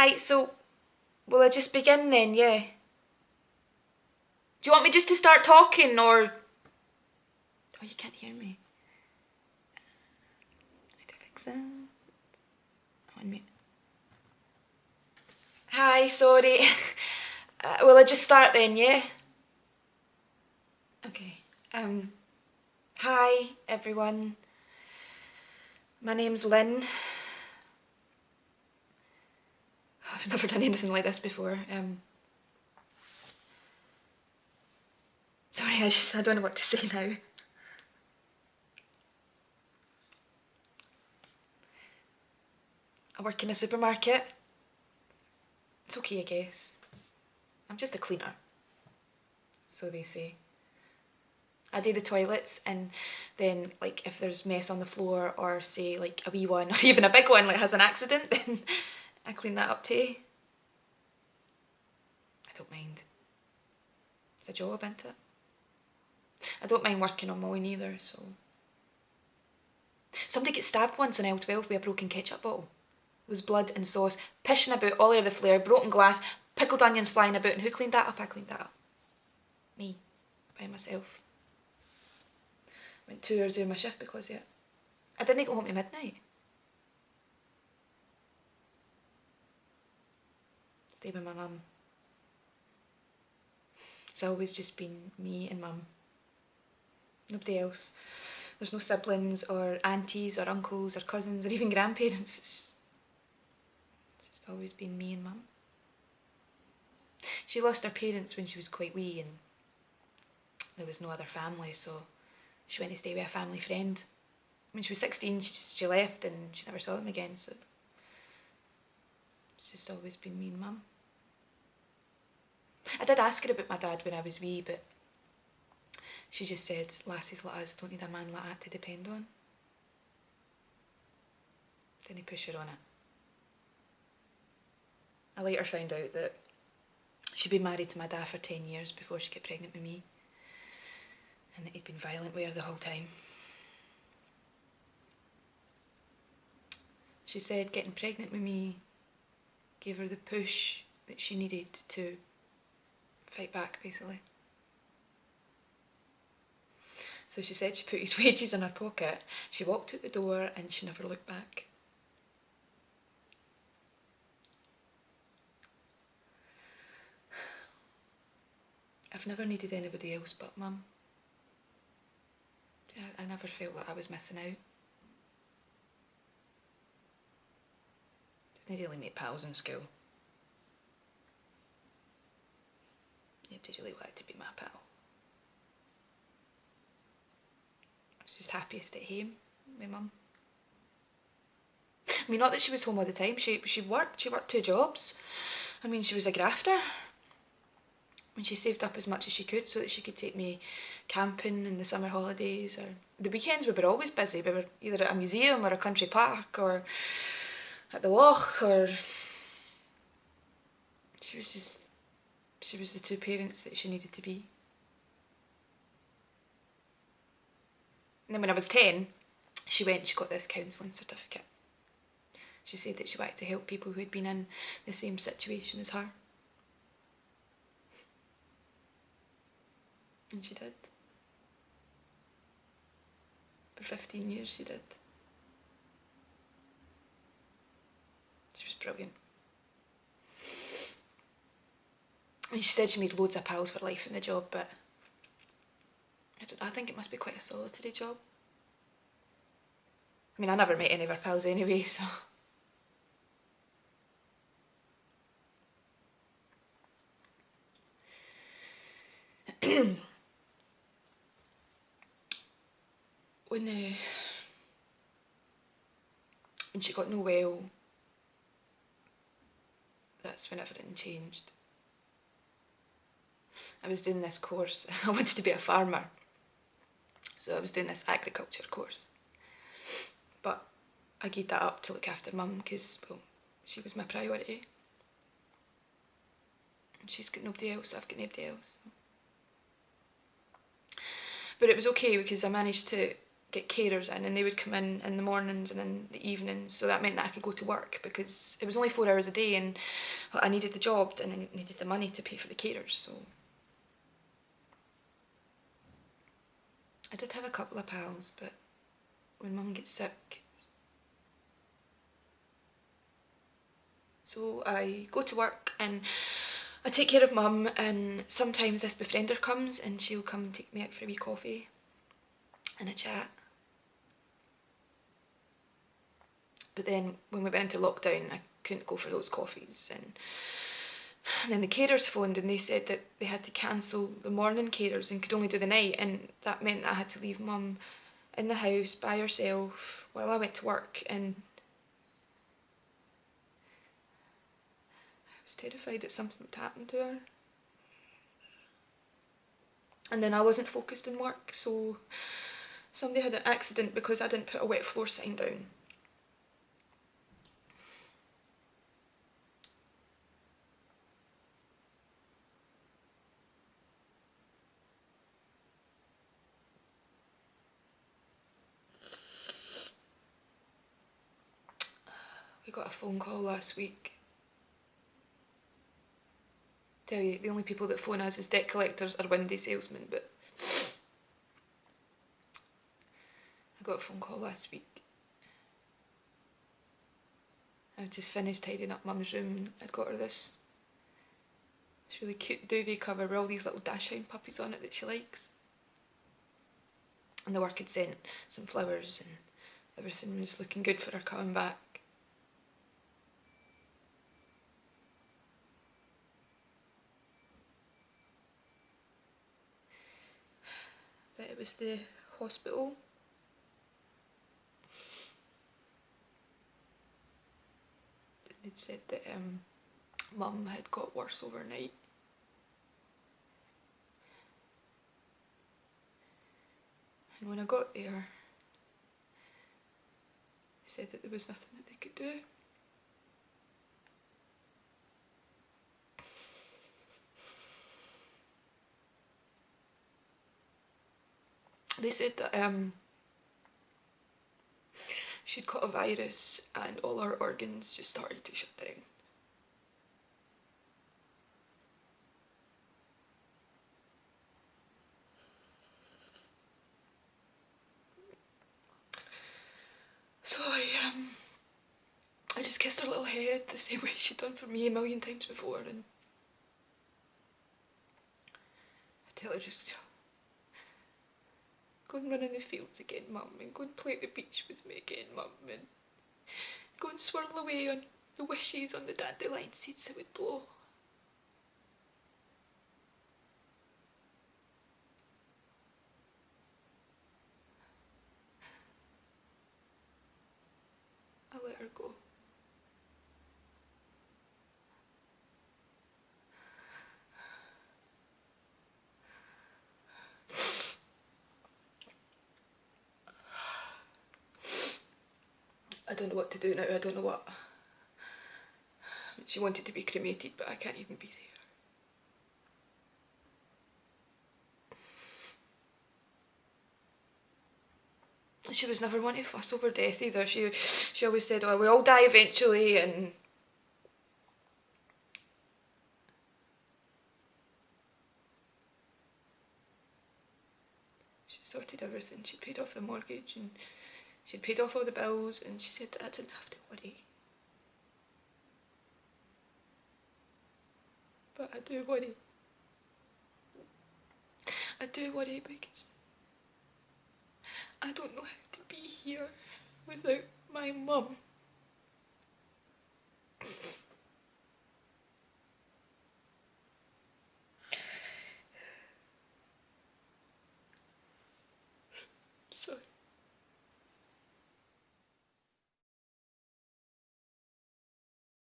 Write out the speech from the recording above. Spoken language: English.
Hi, so will I just begin then, yeah? Do you want me just to start talking or... Oh, you can't hear me. How do I fix that? On mute. Hi, sorry. Will I just start then, yeah? Okay. Hi, everyone. My name's Lynn. I've never done anything like this before. Sorry, I don't know what to say now. I work in a supermarket. It's okay, I guess. I'm just a cleaner. So they say. I do the toilets, and then like if there's mess on the floor, or say like a wee one or even a big one like has an accident, then I clean that up too. I don't mind. It's a job, isn't it? I don't mind working on mine either, so. Somebody got stabbed once in L12 with a broken ketchup bottle. There was blood and sauce pishing about all over the flare, broken glass, pickled onions flying about, and who cleaned that up? I cleaned that up. Me. By myself. Went 2 hours out of my shift because of it. I didn't go home till midnight. Stay with my mum. It's always just been me and mum. Nobody else. There's no siblings or aunties or uncles or cousins or even grandparents. It's just always been me and mum. She lost her parents when she was quite wee, and there was no other family, so she went to stay with a family friend. When she was 16, she left and she never saw them again, so it's just always been me and mum. I did ask her about my dad when I was wee, but she just said, lassies like us don't need a man like that to depend on. Didn't push her on it. I later found out that she'd been married to my dad for 10 years before she got pregnant with me, and that he'd been violent with her the whole time. She said getting pregnant with me gave her the push that she needed to fight back, basically. So she said she put his wages in her pocket, she walked out the door, and she never looked back. I've never needed anybody else but mum. I never felt like I was missing out. Didn't really make pals in school. Nobody really wanted to be my pal. I was just happiest at home with mum. I mean, not that she was home all the time. She worked 2 jobs. I mean, she was a grafter. And she saved up as much as she could so that she could take me camping in the summer holidays, or the weekends we were always busy. We were either at a museum or a country park or at the loch, or she was the 2 parents that she needed to be. And then when I was 10, she got this counselling certificate. She said that she wanted to help people who had been in the same situation as her. And she did. For 15 years she did. She was brilliant. And she said she made loads of pals for life in the job, but I think it must be quite a solitary job. I mean, I never met any of her pals anyway, so... When she got no well, that's when everything changed. I was doing this course. I wanted to be a farmer, so I was doing this agriculture course. But I gave that up to look after mum because, well, she was my priority. And she's got nobody else, so I've got nobody else. But it was okay because I managed to get carers in, and they would come in the mornings and in the evenings, so that meant that I could go to work because it was only 4 hours a day, and I needed the job and I needed the money to pay for the carers. So I did have a couple of pals, but when Mum gets sick, so I go to work and I take care of Mum, and sometimes this befriender comes and she'll come and take me out for a wee coffee and a chat. But then when we went into lockdown, I couldn't go for those coffees, and then the carers phoned and they said that they had to cancel the morning carers and could only do the night, and that meant I had to leave Mum in the house by herself while I went to work, and I was terrified that something would happen to her. And then I wasn't focused on work, so somebody had an accident because I didn't put a wet floor sign down. We got a phone call last week. Tell you, the only people that phone us as debt collectors are windy salesmen, but I got a phone call last week. I just finished tidying up Mum's room and I'd got her this really cute duvet cover with all these little dachshund puppies on it that she likes. And the work had sent some flowers and everything was looking good for her coming back. But it was the hospital. They'd said that Mum had got worse overnight. And when I got there, they said that there was nothing that they could do. They said that she'd caught a virus and all her organs just started to shut down. So I just kissed her little head the same way she'd done for me a million times before, and I tell her just go and run in the fields again, Mum, and go and play at the beach with me again, Mum, and go and swirl away on the wishes on the dandelion seeds that would blow. I let her go. I don't know what to do now. I don't know what. She wanted to be cremated, but I can't even be there. She was never one to fuss over death either. She always said, "Oh, we all die eventually," and she sorted everything. She paid off the mortgage and she'd paid off all the bills, and she said that I didn't have to worry. But I do worry. I do worry because I don't know how to be here without my mum.